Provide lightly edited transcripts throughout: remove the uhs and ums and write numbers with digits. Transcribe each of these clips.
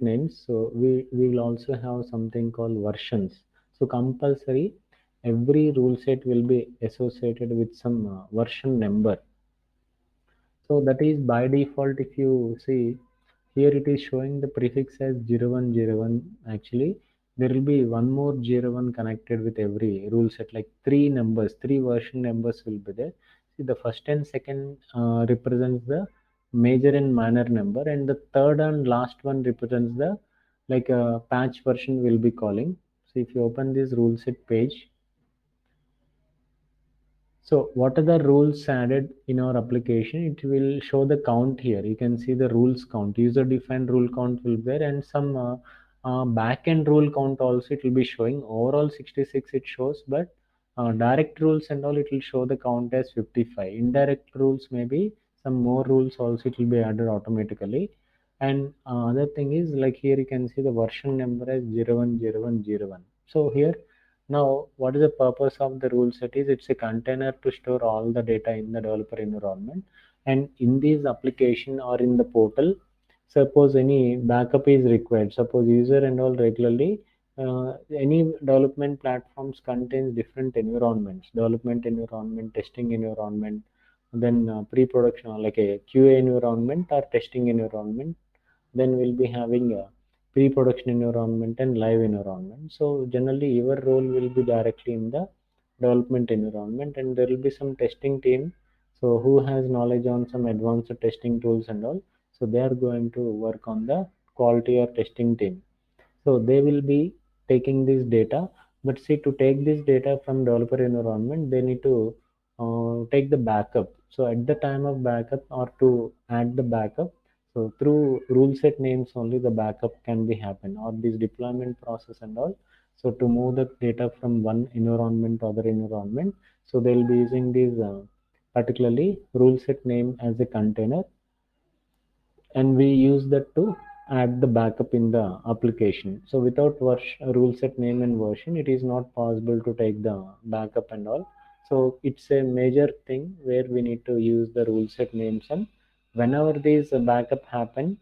names. So we will also have something called versions. So compulsory, every rule set will be associated with some version number. So that is by default. If you see here, it is showing the prefix as 0101. Actually, there will be one more 01 connected with every rule set, like three numbers, three version numbers will be there. See, the first and second represents the major and minor number, and the third and last one represents the like a patch version will be calling. So if you open this rule set page, so what are the rules added in our application? It will show the count here. You can see the rules count. User defined rule count will be there, and some backend rule count also it will be showing. Overall 66 it shows, but direct rules and all it will show the count as 55. Indirect rules maybe some more rules also it will be added automatically. And other thing is like here you can see the version number as 010101. So here now, what is the purpose of the rule set is it's a container to store all the data in the developer environment. And in this application or in the portal, suppose any backup is required, suppose user and all regularly, any development platforms contains different environments, development environment, testing environment, then pre-production like a QA environment or testing environment, then we'll be having a pre-production environment and live environment. So generally your role will be directly in the development environment, and there will be some testing team so who has knowledge on some advanced testing tools and all. So they are going to work on the quality or testing team. So they will be taking this data, but see to take this data from developer environment, they need to take the backup. So at the time of backup or to add the backup, so through rule set names only the backup can be happen or this deployment process and all. So to move the data from one environment to other environment, so they'll be using this particularly rule set name as a container, and we use that to add the backup in the application. So without rule set name and version, it is not possible to take the backup and all. So it's a major thing where we need to use the rule set names, and whenever these backup happen,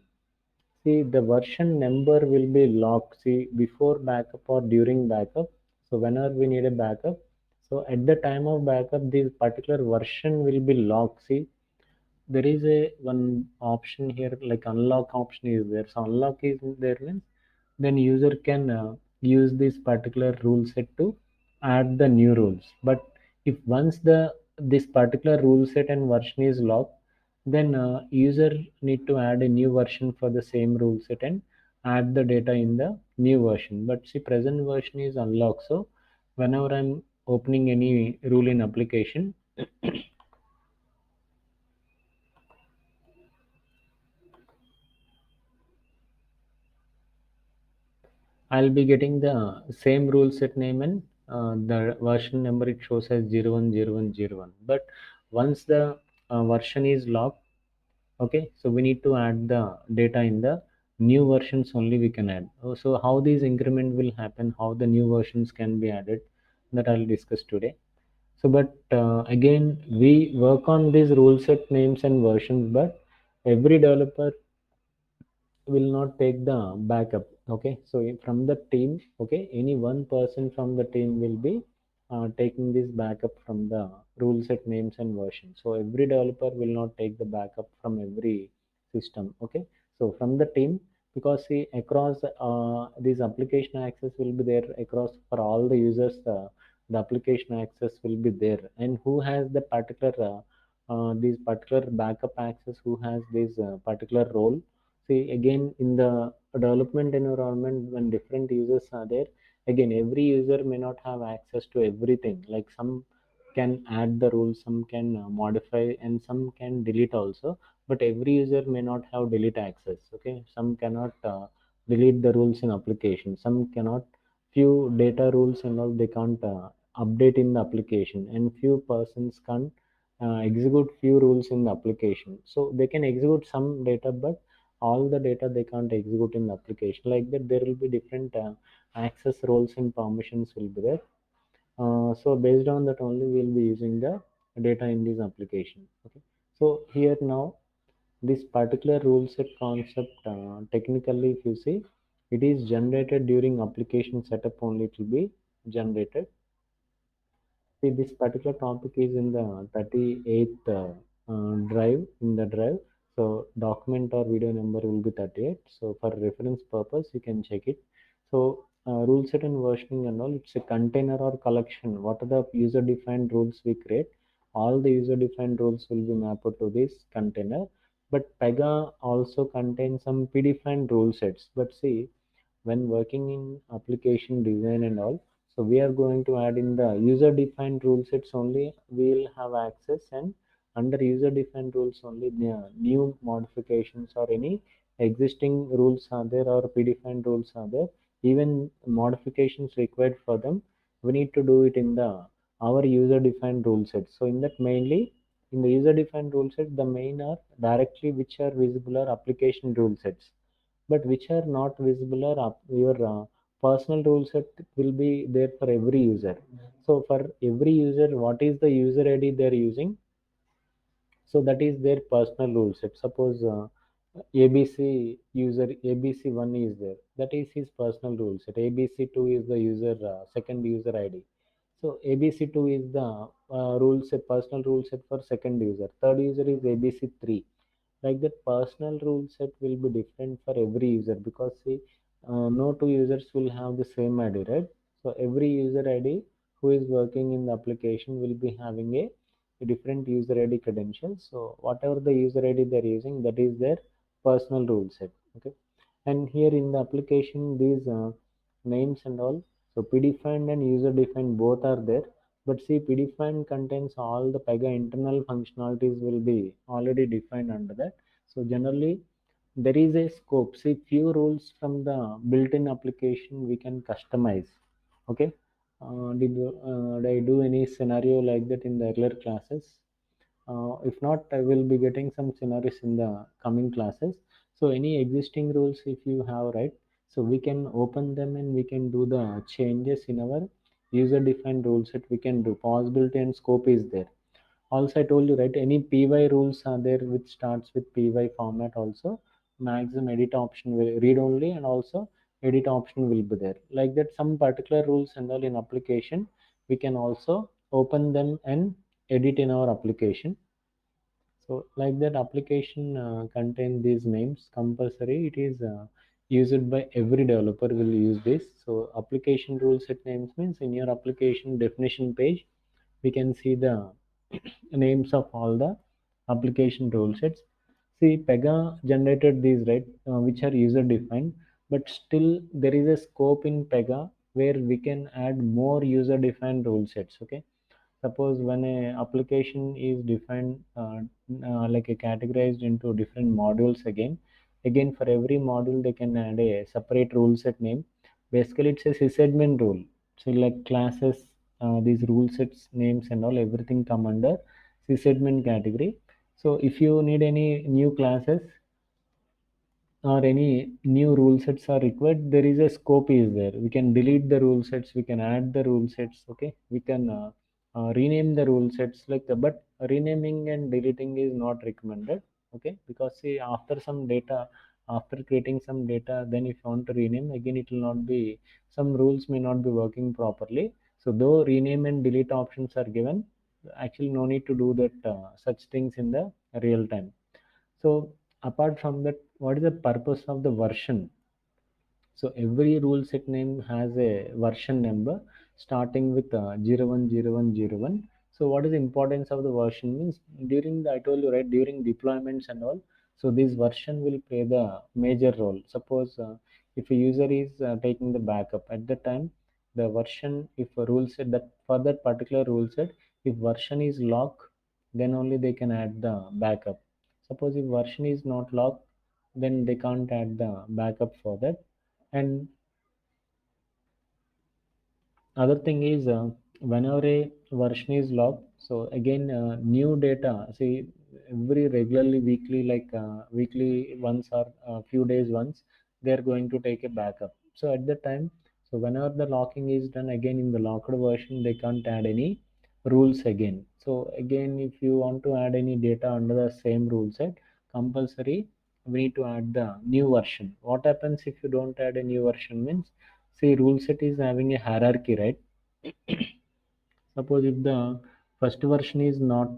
see the version number will be locked. See before backup or during backup. So whenever we need a backup, so at the time of backup, this particular version will be locked. See there is a one option here like unlock option is there. So unlock is there means then user can use this particular rule set to add the new rules. But if once the this particular rule set and version is locked, then user need to add a new version for the same rule set and add the data in the new version. But see present version is unlocked. So whenever I'm opening any rule in application, I'll be getting the same rule set name and the version number it shows as 010101. But once the version is locked, okay, so we need to add the data in the new versions only we can add. So how these increment will happen, how the new versions can be added, that I'll discuss today. So, but again, we work on these rule set names and versions, but every developer will not take the backup. Okay, so from the team, okay, any one person from the team will be taking this backup from the rule set names and versions. So every developer will not take the backup from every system. Okay, so from the team, because see across this application access will be there across for all the users, the application access will be there, and who has the particular these particular backup access, who has this particular role. See again in the development environment when different users are there, again every user may not have access to everything. Like some can add the rules, some can modify, and some can delete also. But every user may not have delete access. Okay, some cannot delete the rules in application. Some cannot. Few data rules and all they can't update in the application, and few persons can't execute few rules in the application. So they can execute some data, but all the data they can't execute in the application. Like that there will be different access roles and permissions will be there. So based on that only we'll be using the data in this application. Okay, so here now This particular rule set concept, technically, if you see, it is generated during application setup only. It will be generated. See, this particular topic is in the 38th drive in the drive. So document or video number will be 38. So for reference purpose, you can check it. So rule set and versioning and all, it's a container or collection. What are the user defined rules we create? All the user defined rules will be mapped to this container. But Pega also contains some predefined rule sets. But see, when working in application design and all, so we are going to add in the user defined rule sets only we'll have access, and under user defined rules only the new modifications or any existing rules are there or predefined rules are there, even modifications required for them, we need to do it in the our user defined rule set. So in that, mainly in the user defined rule set, the main are directly which are visible are application rule sets, but which are not visible or your personal rule set will be there for every user. So for every user, what is the user id they're using, so that is their personal rule set. Suppose abc user abc1 is there, that is his personal rule set. Abc2 is the user second user id. So abc2 is the rule set, personal rule set for second user. Third user is abc3. Like that, personal rule set will be different for every user, because see, no two users will have the same id, right? So every user id who is working in the application will be having a different user id credentials. So whatever the user id they're using, that is their personal rule set. Okay. And here in the application, these names and all, so predefined and user defined both are there. But see, predefined contains all the Pega internal functionalities will be already defined under that. So generally, there is a scope. See, few rules from the built-in application we can customize. Okay. Did I do any scenario like that in the earlier classes? If not, I will be getting some scenarios in the coming classes. So any existing rules, if you have, right, so we can open them and we can do the changes in our user defined rule set. We can do possibility and scope is there. Also, I told you, right, any py rules are there which starts with py format. Also maximum edit option will read only, and also edit option will be there. Like that, some particular rules and all in application, we can also open them and edit in our application. So like that, application contain these names compulsory. It is used by every developer will use this. So application rule set names means in your application definition page, we can see the names of all the application rule sets. See, Pega generated these, right, which are user defined, but still there is a scope in Pega where we can add more user defined rule sets. Okay. Suppose when a application is defined like a categorized into different modules, again for every module they can add a separate rule set name. Basically, it's a sysadmin rule. So like classes, these rule sets names and all, everything come under sysadmin category. So if you need any new classes or any new rule sets are required, there is a scope is there. We can delete the rule sets, we can add the rule sets. Okay. We can rename the rule sets like that, but renaming and deleting is not recommended. Okay. Because see, after some data, after creating some data, then if you want to rename again, it will not be, some rules may not be working properly. So though rename and delete options are given, actually no need to do that such things in the real time. So apart from that, what is the purpose of the version? So every rule set name has a version number starting with 010101. So what is the importance of the version means, during the, I told you, right, during deployments and all, so this version will play the major role. Suppose if a user is taking the backup at the time, the version, if a rule set that for that particular rule set, if version is locked, then only they can add the backup. Suppose if version is not locked, then they can't add the backup for that. And other thing is, whenever a version is locked, so again new data, see, every regularly weekly, like weekly once or few days once, they are going to take a backup. So at the time, so whenever the locking is done, again in the locked version they can't add any rules again. So again, if you want to add any data under the same rule set, compulsory we need to add the new version. What happens if you don't add a new version means, see, rule set is having a hierarchy, right? Suppose if the first version is not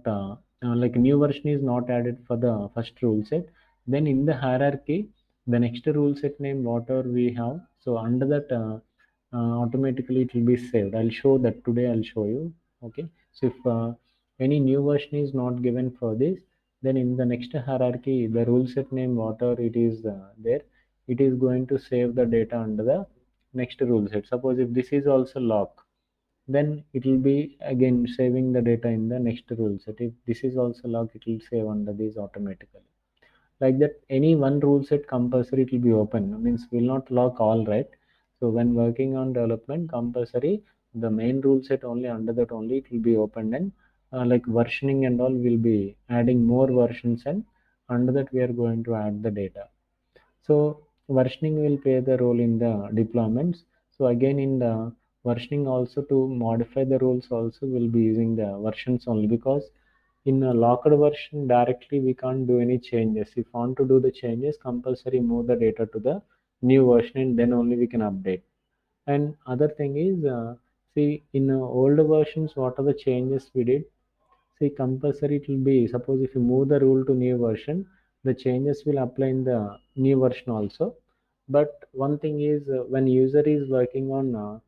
like new version is not added for the first rule set, then in the hierarchy, the next rule set name whatever we have, so under that automatically it will be saved. I'll show that today. I'll show you. Okay. So if any new version is not given for this, then in the next hierarchy, the rule set name whatever it is there, it is going to save the data under the next rule set. Suppose if this is also lock, then it will be again saving the data in the next rule set. If this is also locked, it will save under this automatically. Like that, any one rule set compulsory it will be open. Means will not lock all, right? So when working on development, compulsory the main rule set only, under that only it will be opened, and like versioning and all will be adding more versions, and under that we are going to add the data. So versioning will play the role in the deployments. So again in the versioning also, to modify the rules also will be using the versions only, because in a locked version directly we can't do any changes. If want to do the changes, compulsory move the data to the new version and then only we can update. And other thing is, see, in older versions what are the changes we did. See, compulsory it will be, suppose if you move the rule to new version, the changes will apply in the new version also. But one thing is, when user is working on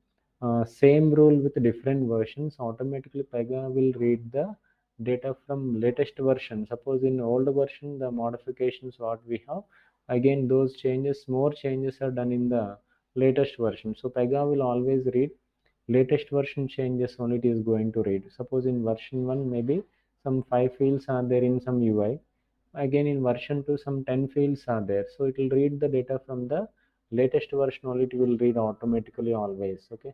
same rule with different versions, automatically Pega will read the data from latest version. Suppose in old version, the modifications what we have, again those changes, more changes are done in the latest version. So Pega will always read latest version changes only it is going to read. Suppose in version 1 maybe some 5 fields are there in some UI. Again in version 2 some 10 fields are there. So it will read the data from the latest version only, it will read automatically always. Okay.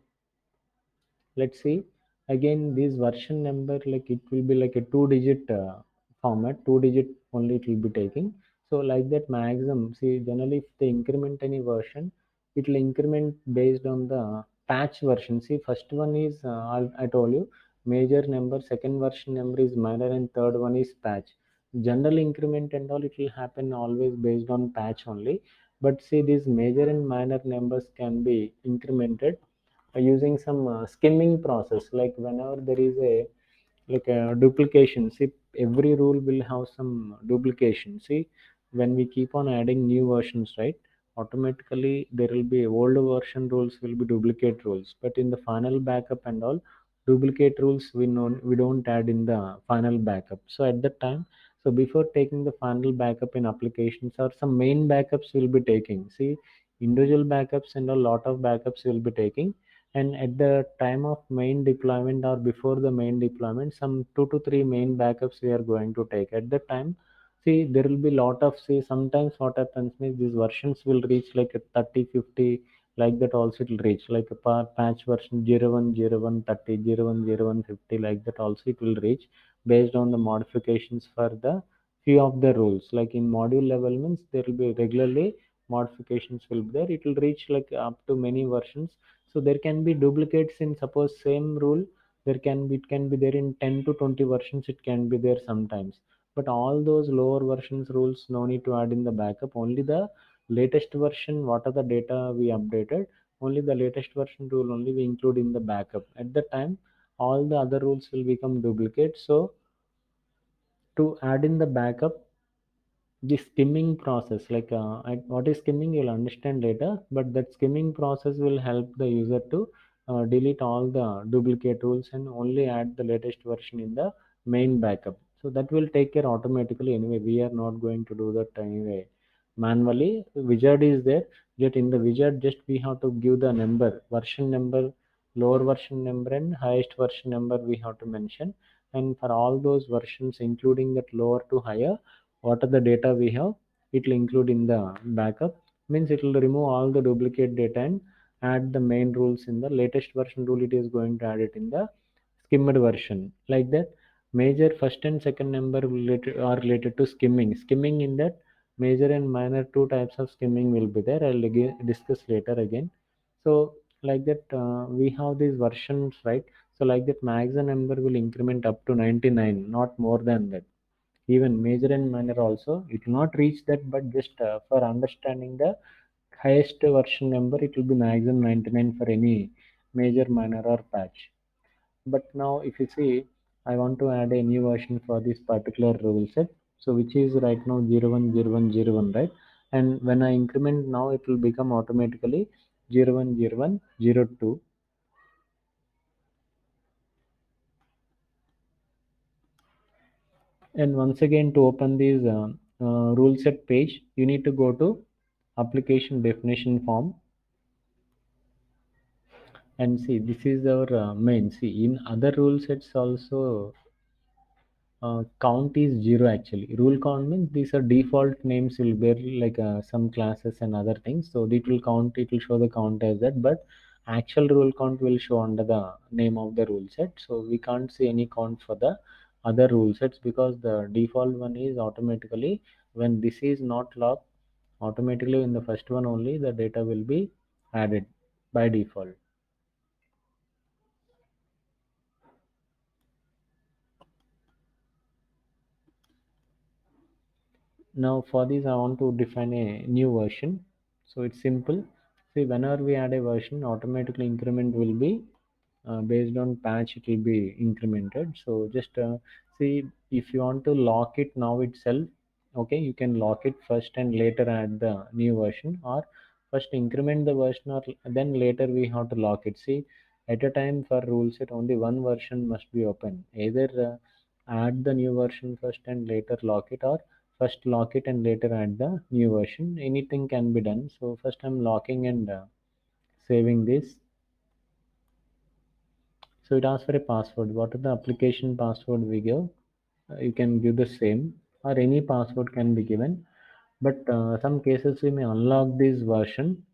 Let's see. Again this version number, like it will be like a 2 digit format, 2 digit only it will be taking. So like that maximum, see, generally if they increment any version, it will increment based on the patch version. See, first one is I told you major number, second version number is minor, and third one is patch. General increment and all it will happen always based on patch only. But see, these major and minor numbers can be incremented using some skimming process. Like whenever there is a like a duplication, see, every rule will have some duplication. See, when we keep on adding new versions, right, automatically there will be old version rules will be duplicate rules, but in the final backup and all, duplicate rules we don't add in the final backup. So at that time, so before taking the final backup in applications, or some main backups will be taking. See, individual backups and a lot of backups will be taking, and at the time of main deployment or before the main deployment, some 2 to 3 main backups we are going to take. At that time, see, there will be lot of, see, sometimes what happens is these versions will reach like a 30, 50, like that also it will reach like a patch version 0101 30, 0101 50, like that also it will reach based on the modifications for the few of the rules. Like in module level means there will be regularly modifications will be there, it will reach like up to many versions. So there can be duplicates in, suppose, same rule, there can be, it can be there in 10 to 20 versions, it can be there sometimes. But all those lower versions rules no need to add in the backup, only the latest version, what are the data we updated, only the latest version rule only we include in the backup. At the time, all the other rules will become duplicate. So to add in the backup, the skimming process, like what is skimming you'll understand later, but that skimming process will help the user to delete all the duplicate rules and only add the latest version in the main backup. So that will take care automatically. Anyway, we are not going to do that anyway manually. Wizard is there, yet in the wizard just we have to give the number, version number, lower version number and highest version number we have to mention. And for all those versions including that lower to higher, what are the data we have, it will include in the backup. Means it will remove all the duplicate data and add the main rules in the latest version rule, it is going to add it in the skimmed version. Like that, major first and second number are related to skimming in that major and minor two types of skimming will be there. I'll again discuss later again. So like that, we have these versions, right? So like that, max number will increment up to 99, not more than that. even major and minor also it will not reach that, but just for understanding the highest version number it will be maximum 99 for any major, minor or patch. But now if you see, I want to add a new version for this particular rule set, so which is right now 010101, right? And when I increment now it will become automatically 010102. And once again, to open this rule set page, you need to go to application definition form and see this is our main. See, in other rule sets also count is zero actually. Rule count means these are default names will bear like some classes and other things. So it will count, it will show the count as that, but actual rule count will show under the name of the rule set. So we can't see any count for the other rule sets because the default one is automatically when this is not locked, automatically in the first one only the data will be added by default. Now for this I want to define a new version. So it's simple. See, whenever we add a version, automatically increment will be based on patch, it will be incremented. So just see, if you want to lock it now itself, okay, you can lock it first and later add the new version, or first increment the version or then later we have to lock it. See, at a time for rule set only one version must be open. Either add the new version first and later lock it, or first lock it and later add the new version. Anything can be done. So first I'm locking and saving this. So it asks for a password. What is the application password we give? You can give the same or any password can be given. But some cases we may unlock this version,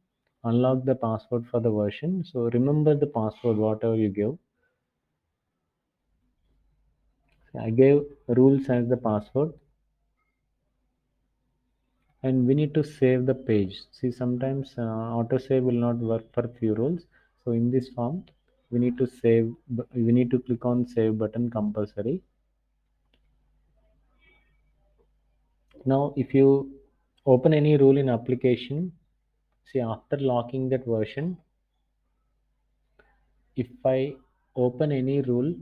unlock the password for the version. So remember the password whatever you give. I gave rules as the password, and we need to save the page. See, sometimes autosave will not work for few rules. So in this form, we need to save. We need to click on save button compulsory. Now, if you open any rule in application, see after locking that version, if I open any rule,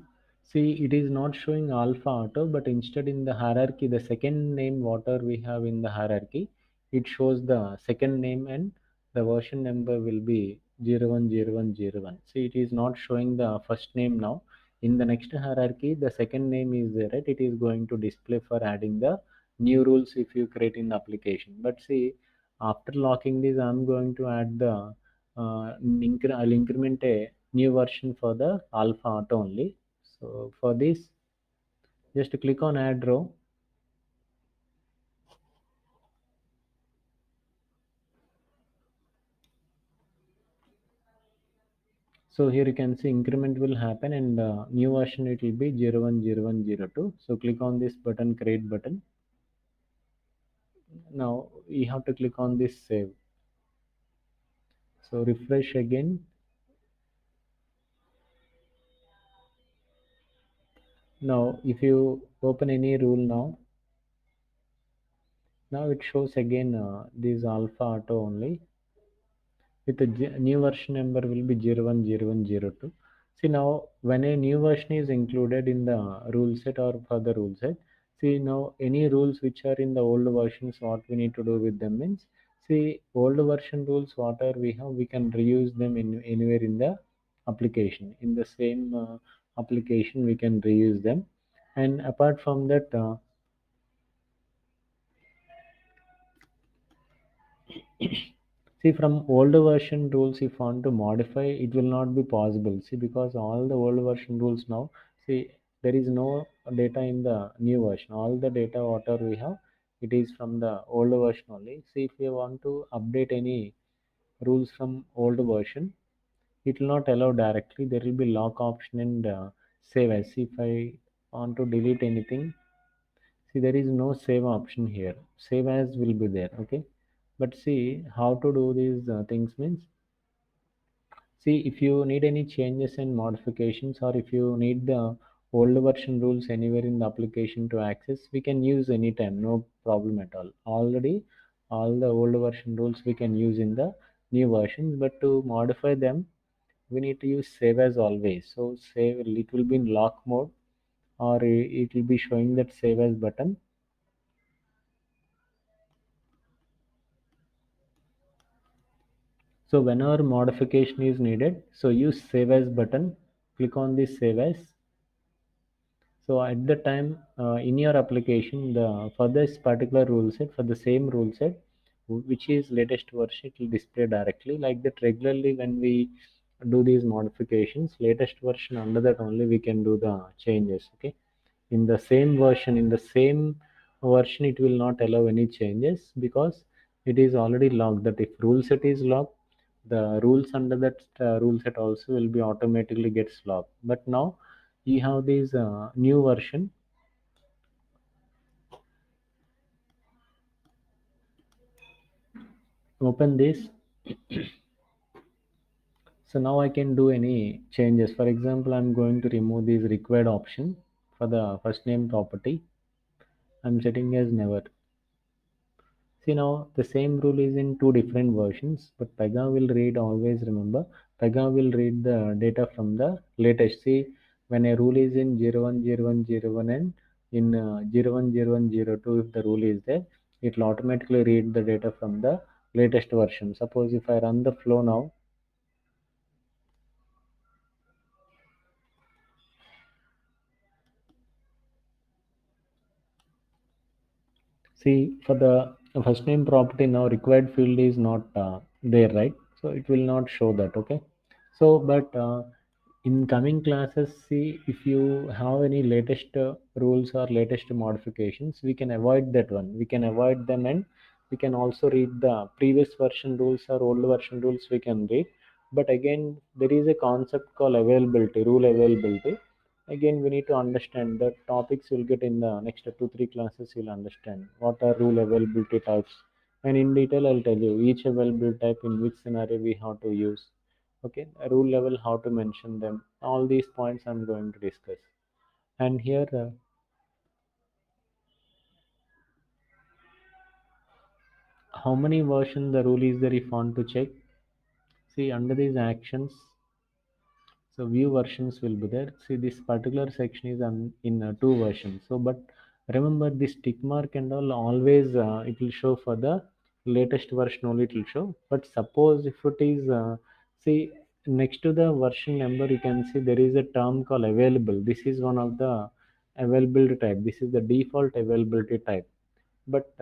see it is not showing alpha auto, but instead in the hierarchy, the second name whatever we have in the hierarchy, it shows the second name and the version number will be 010101. See, it is not showing the first name now. In the next hierarchy, the second name is there, right? It is going to display for adding the new rules if you create in the application. But see, after locking this, I'm going to add the I'll increment a new version for the alpha auto only. So for this, just click on add row. So here you can see increment will happen and new version it will be 010102. So click on this button, create button. Now you have to click on this save. So refresh again. Now if you open any rule now it shows again this alpha auto only with the new version number will be 010102. See, now when a new version is included in the rule set or for the rule set, see now any rules which are in the old versions, what we need to do with them means, see old version rules whatever we have, we can reuse them in anywhere in the application. In the same application, we can reuse them. And apart from that, see, from older version rules, if want to modify, it will not be possible. See, because all the old version rules now, see, there is no data in the new version. All the data whatever we have, it is from the older version only. See, if you want to update any rules from old version, it will not allow directly. There will be lock option and save as. If I want to delete anything, see there is no save option here. Save as will be there. Okay, but see how to do these things means, see if you need any changes and modifications or if you need the old version rules anywhere in the application to access, we can use anytime, no problem at all. Already all the old version rules we can use in the new versions, but to modify them we need to use save as always. So save, it will be in lock mode, or it will be showing that save as button. So whenever modification is needed, so use save as button, click on this save as. So at the time in your application, the for this particular rule set, for the same rule set, which is latest version, it will display directly like that. Regularly when we do these modifications, latest version, under that only we can do the changes. Okay, in the same version, it will not allow any changes because it is already logged. That if rule set is logged, the rules under that rule set also will be automatically gets logged. But now you have this new version. Open this. So now I can do any changes. For example, I'm going to remove this required option for the first name property. I'm setting as never. See, now the same rule is in two different versions, but Pega will read, always remember, Pega will read the data from the latest. See, when a rule is in 010101 and in 010102, if the rule is there, it will automatically read the data from the latest version. Suppose if I run the flow now, see, for the first name property now required field is not there, right? So it will not show that, okay? So, but in coming classes, see, if you have any latest rules or latest modifications, we can avoid that one. We can avoid them, and we can also read the previous version rules or old version rules we can read. But again, there is a concept called availability, rule availability. Again, we need to understand the topics you'll get in the next 2 3 classes. You'll understand what are rule availability types, and in detail I'll tell you each availability type in which scenario we have to use. Okay, a rule level, how to mention them, all these points I'm going to discuss. And here how many version the rule is there, if want to check, see under these actions. So view versions will be there. See, this particular section is in two versions. So, but remember this tick mark and all, always it will show for the latest version only it will show. But suppose if it is, see, next to the version number, you can see there is a term called available. This is one of the availability type. This is the default availability type. But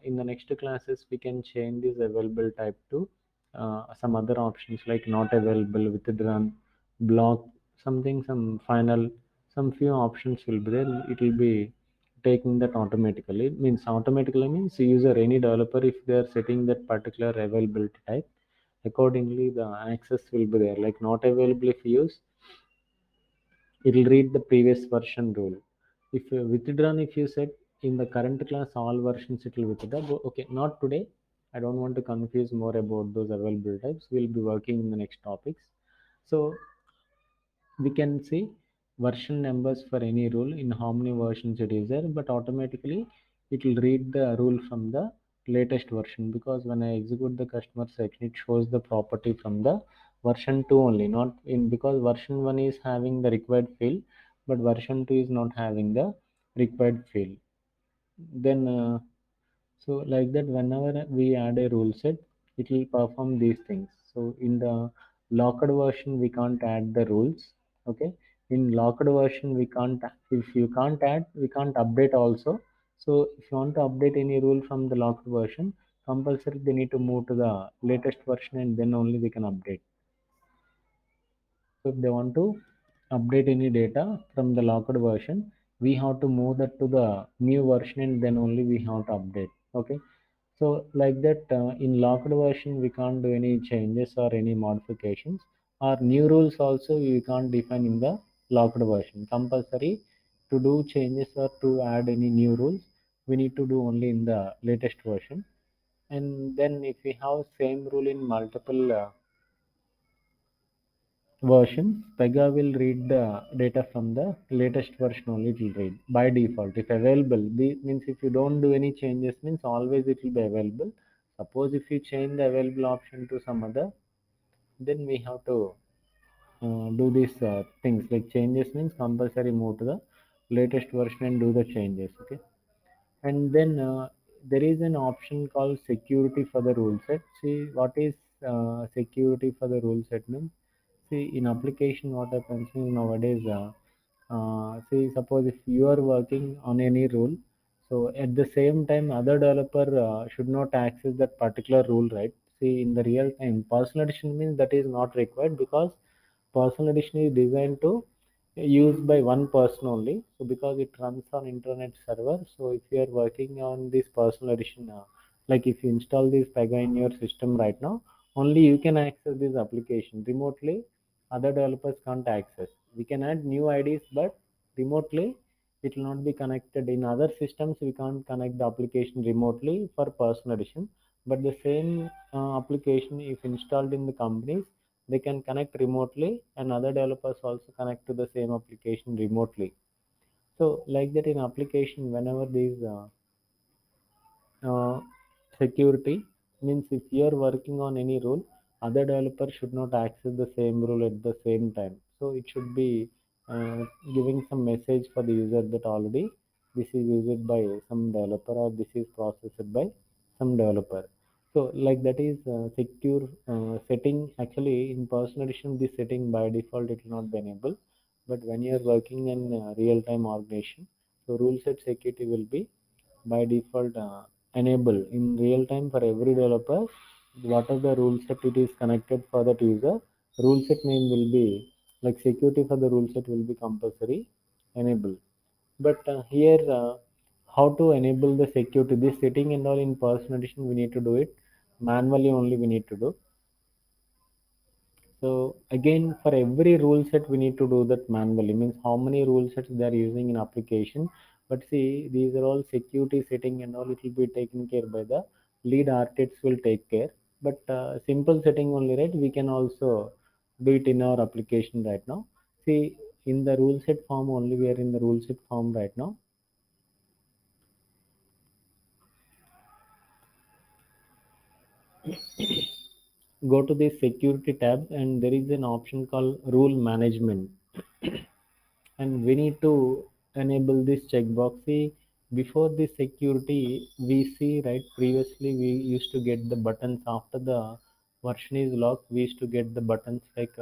in the next classes we can change this available type to some other options like not available, withdrawn, block, something, some final, some few options will be there. It will be taking that automatically. It means automatically means user, any developer, if they are setting that particular availability type, accordingly the access will be there. Like not available, if you use, it will read the previous version rule. If you withdrawn, if you set in the current class all versions, it will withdraw. Okay, not today, I don't want to confuse more about those available types. We'll be working in the next topics. So we can see version numbers for any rule in how many versions it is there, but automatically it will read the rule from the latest version, because when I execute the customer section, it shows the property from the version 2 only, not in, because version 1 is having the required field, but version 2 is not having the required field. Then so like that, whenever we add a rule set, it will perform these things. So in the locked version, we can't add the rules. Okay. In locked version, we can't, if you can't add, we can't update also. So if you want to update any rule from the locked version, compulsory they need to move to the latest version and then only they can update. So if they want to update any data from the locked version, we have to move that to the new version and then only we have to update. Okay. So like that, in locked version, we can't do any changes or any modifications. Or new rules also we can't define in the locked version. Compulsory to do changes or to add any new rules, we need to do only in the latest version. And then if we have same rule in multiple versions, Pega will read the data from the latest version only. It will read by default. If available, means if you don't do any changes, means always it will be available. Suppose if you change the available option to some other, then we have to do these things like changes means compulsory move to the latest version and do the changes. Okay, and then there is an option called security for the rule set. See what is security for the rule set means. See in application what happens is nowadays. See suppose if you are working on any rule, so at the same time other developer should not access that particular rule, right? See in the real time personal edition means that is not required because personal edition is designed to used by one person only. So because it runs on internet server, so if you are working on this personal edition, like if you install this Pega in your system right now, only you can access this application remotely. Other developers can't access. We can add new IDs, but remotely it will not be connected. In other systems, we can't connect the application remotely for personal edition. But the same application, if installed in the companies, they can connect remotely, and other developers also connect to the same application remotely. So like that in application, whenever these uh, security means if you are working on any rule, other developers should not access the same rule at the same time. So it should be uh, giving some message for the user that already this is used by some developer or this is processed by some developer. So like that is secure setting. Actually in personal edition this setting by default it will not be enabled, but when you are working in real time organization, so rule set security will be by default enable in real time for every developer. What are the rule set it is connected for that user, rule set name will be like security for the rule set will be compulsory enable. But here how to enable the security, this setting and all in person edition we need to do it manually only, we need to do. So again, for every rule set, we need to do that manually. Means how many rule sets they are using in application. But see, these are all security setting and all. It will be taken care by the lead architects will take care. But simple setting only, right? We can also do it in our application right now. See, in the rule set form only, we are in the rule set form right now. Go to the security tab, and there is an option called rule management, and we need to enable this checkbox. See, before this security we see, right, previously we used to get the buttons after the version is locked. We used to get the buttons like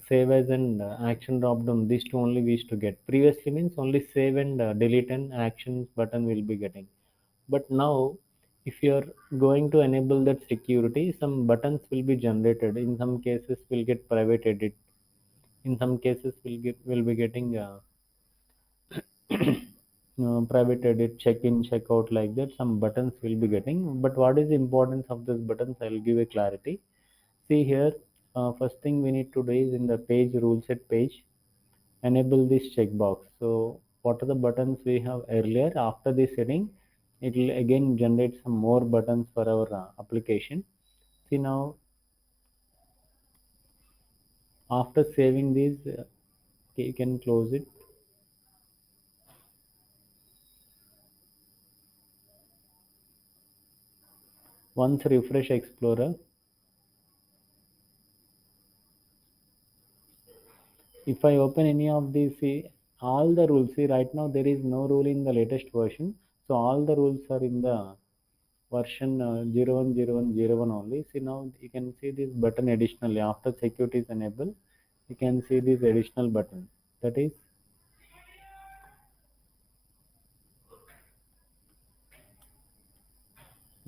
save as and action drop down. These two only we used to get previously, means only save and delete and actions button will be getting. But now if you are going to enable that security, some buttons will be generated. In some cases will get private edit, in some cases will be getting private edit, check in, check out, like that some buttons will be getting. But what is the importance of these buttons, I'll give a clarity. See here, first thing we need to do is in the page rule set page, enable this checkbox. So what are the buttons we have earlier? After this setting, it will again generate some more buttons for our application. See now, after saving these, okay, you can close it. Once refresh explorer, if I open any of these, see all the rules. See right now there is no rule in the latest version, so all the rules are in the version 010101 only. See now you can see this button additionally after security is enabled. You can see this additional button, that is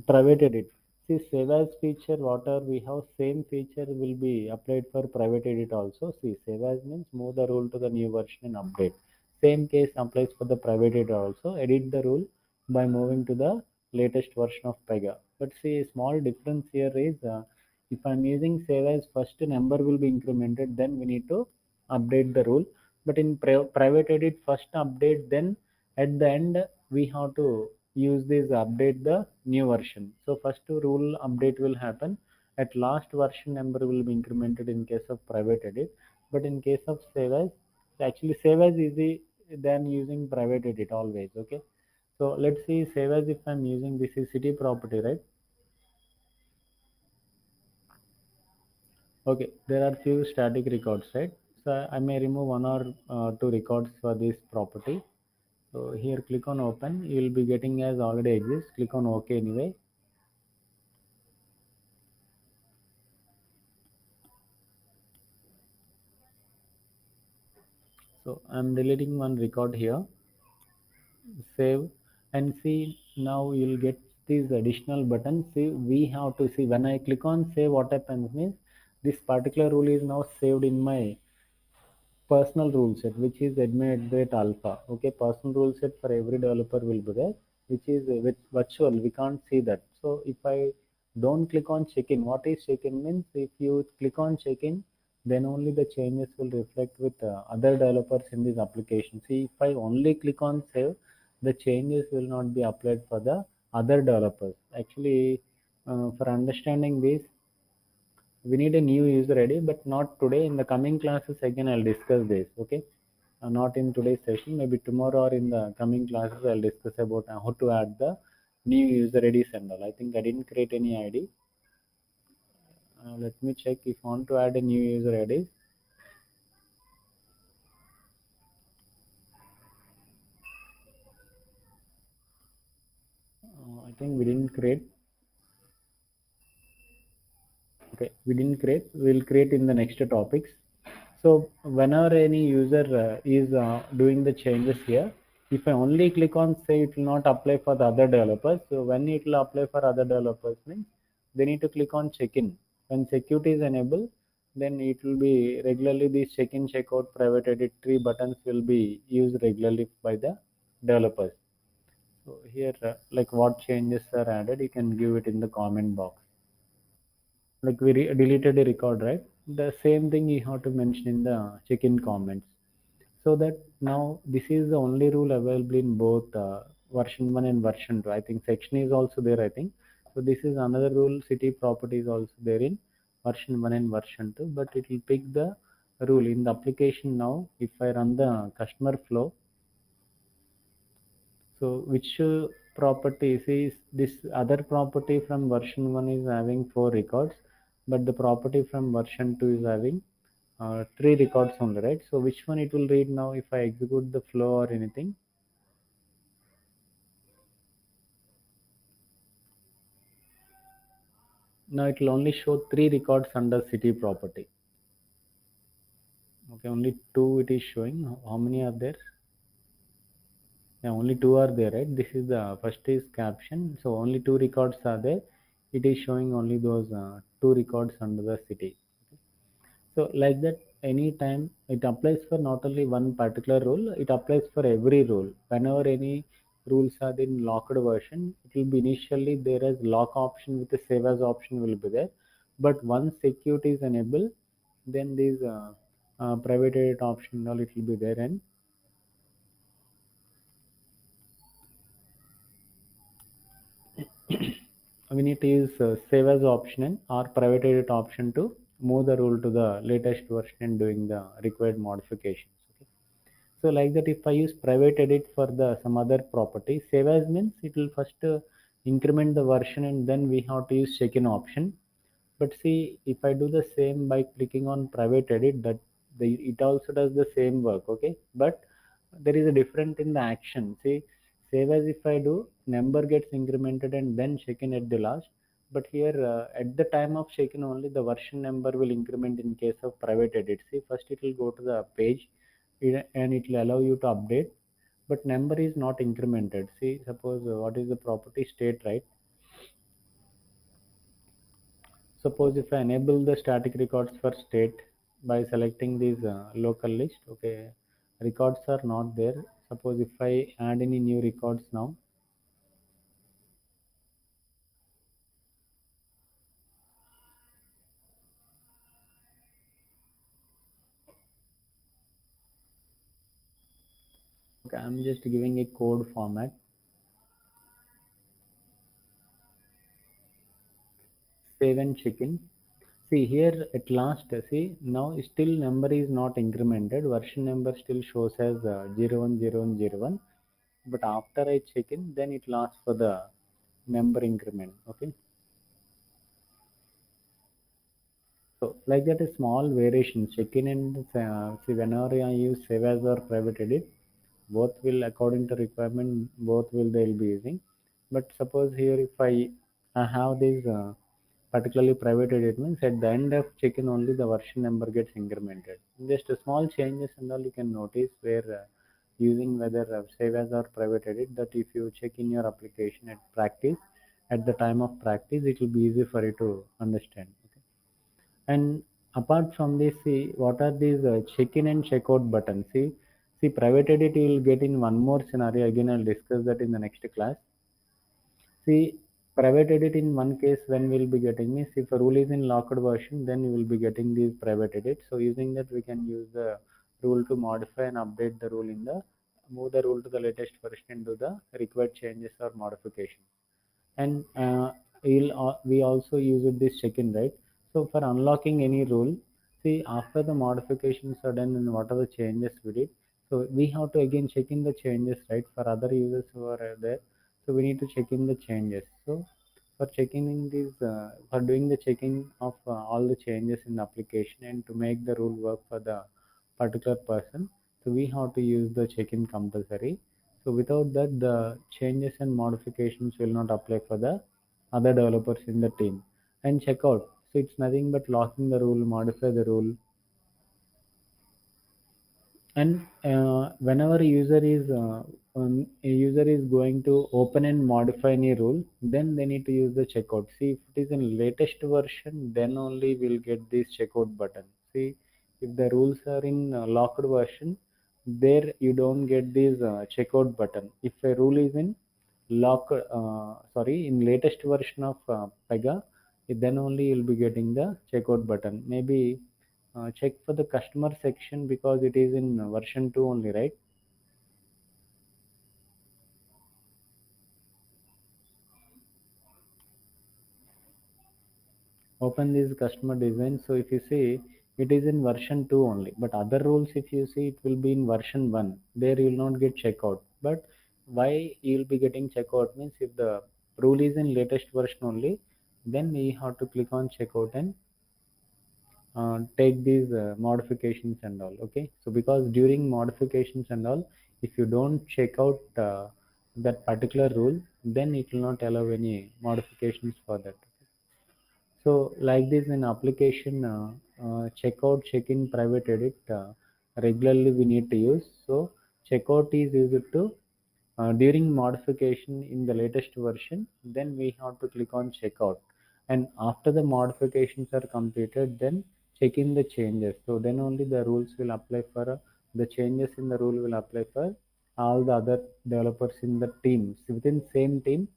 private edit. See save as feature, whatever we have, same feature will be applied for private edit also. See save as means move the rule to the new version and update. Same case applies for the private edit also. Edit the rule by moving to the latest version of Pega. But see a small difference here is if I'm using save as, first number will be incremented, then we need to update the rule. But in private edit, first update, then at the end we have to use this update the new version. So first rule update will happen, at last version number will be incremented in case of private edit, but in case of save as, actually save as easy than using private edit always. Okay, so let's see save as. If I'm using, this is city property, right? Okay, there are few static records, right? So I may remove one or two records for this property. So here click on open, you will be getting as already exists. Click on OK anyway. So I'm deleting one record here. Save and see, now you'll get these additional buttons. See, we have to see, when I click on save, what happens means this particular rule is now saved in my personal rule set, which is admin alpha. Okay, personal rule set for every developer will be there, which is with virtual, we can't see that. So if I don't click on check-in, what is check-in means, if you click on check-in, then only the changes will reflect with other developers in this application. See, if I only click on save, the changes will not be applied for the other developers. Actually, for understanding this, we need a new user ID, but not today. In the coming classes again I'll discuss this. Okay, not in today's session, maybe tomorrow or in the coming classes I'll discuss about how to add the new user IDs and all. I think I didn't create any ID. Let me check if I want to add a new user ID. I think we didn't create. Okay, we didn't create, we'll create in the next topics. So whenever any user is doing the changes here, if I only click on say, it will not apply for the other developers. So when it will apply for other developers means they need to click on check-in. When security is enabled, then it will be regularly these check-in, check-out, private edit, three buttons will be used regularly by the developers. So here like what changes are added, you can give it in the comment box. Like we deleted a record, right? The same thing you have to mention in the check-in comments. So that now this is the only rule available in both version 1 and version 2. I think section is also there, I think. So this is another rule, city property is also there in version 1 and version 2, but it will pick the rule in the application. Now if I run the customer flow, so which property, see, this other property from version 1 is having 4 records, but the property from version 2 is having 3 records only, right? So which one it will read now if I execute the flow or anything? Now it will only show 3 records under city property. Okay, only 2 it is showing. How many are there? Yeah, only 2 are there, right? This is the first is caption. So only 2 records are there. It is showing only those 2 records under the city. So like that, anytime it applies for not only one particular rule, it applies for every rule. Whenever any rules are in locked version, it will be initially there as lock option with the save as option will be there. But once security is enabled, then this private edit option all it will be there, and we need to use save as option or private edit option to move the rule to the latest version and doing the required modifications. Okay. So like that, if I use private edit for the some other property, save as means it will first increment the version and then we have to use check-in option. But see, if I do the same by clicking on private edit, that it also does the same work. Okay, but there is a difference in the action. See, save as if I do, number gets incremented and then check-in at the last. But here at the time of check-in only the version number will increment in case of private edit. See, first it will go to the page and it will allow you to update, but number is not incremented. See, suppose what is the property state, right? Suppose if I enable the static records for state by selecting this local list, okay, records are not there. Suppose if I add any new records now, okay, I'm just giving a code format. save and check in. See here at last, see now still number is not incremented. Version number still shows as 010101. But after I check in, then it asks for the number increment. Okay. So like that, a small variation check in and see whenever I use save as or private edit, both will according to requirement, both will they'll be using. But suppose here if I have this particularly private edit means at the end of check-in only the version number gets incremented. Just a small changes and all you can notice where using whether save as or private edit, that if you check in your application at practice, at the time of practice it will be easy for you to understand. Okay. And apart from this, see what are these check-in and check-out buttons. See private edit you will get in one more scenario. Again, I'll discuss that in the next class. See, private edit in one case when we'll be getting is if a rule is in locked version, then you will be getting these private edit. So using that, we can use the rule to modify and update the rule in the move the rule to the latest version and do the required changes or modification. And we also use this check-in, right? So for unlocking any rule, see after the modifications are done and what are the changes we did, so we have to again check in the changes, right? For other users who are there, so we need to check in the changes. So for checking in these for doing the checking of all the changes in the application and to make the rule work for the particular person, so we have to use the check-in compulsory. So without that, the changes and modifications will not apply for the other developers in the team. And checkout. So it's nothing but locking the rule, modify the rule, and whenever a user is going to open and modify any rule, then they need to use the checkout. See if it is in latest version, then only we'll get this checkout button. See if the rules are in locked version, there you don't get this checkout button. If a rule is in in latest version of Pega, then only you'll be getting the checkout button. Maybe check for the customer section because it is in version 2 only, right? Open this customer design. So if you see, it is in version 2 only, but other rules if you see, it will be in version 1. There you will not get checkout. But why you will be getting checkout means if the rule is in latest version only, then we have to click on checkout and take these modifications and all. Okay, so because during modifications and all, if you don't check out that particular rule, then it will not allow any modifications for that. So like this in application, checkout, check-in, private edit, regularly we need to use. So checkout is used to during modification in the latest version, then we have to click on checkout. And after the modifications are completed, then check in the changes. So then only the rules will apply for the changes in the rule will apply for all the other developers in the teams within same team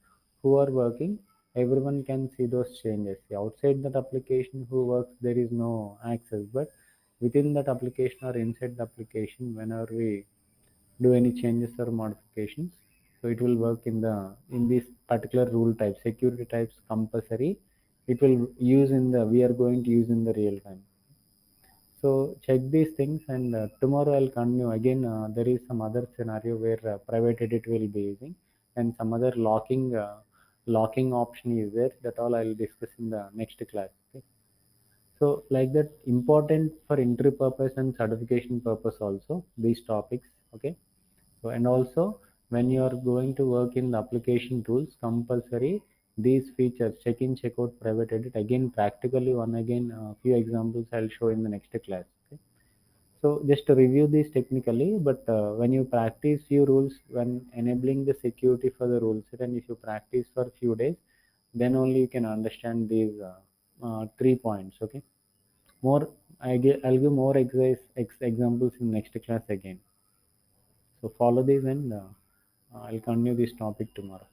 who are working. Everyone can see those changes. Outside that application who works, there is no access. But within that application or inside the application, whenever we do any changes or modifications, so it will work in this particular rule type, security types compulsory. It will use in the we are going to use in the real time. So check these things, and tomorrow I'll continue again. There is some other scenario where private edit will be using, and some other locking option is there. That all I'll discuss in the next class. Okay? So like that, important for entry purpose and certification purpose also these topics. Okay. So and also when you are going to work in the application tools, compulsory these features check in, check out, private edit again practically one again few examples I'll show in the next class. Okay. So just to review this technically, but when you practice few rules when enabling the security for the rule set, and if you practice for few days, then only you can understand these 3 points. Okay. More I'll give more examples in next class again. So follow this, and I'll continue this topic tomorrow.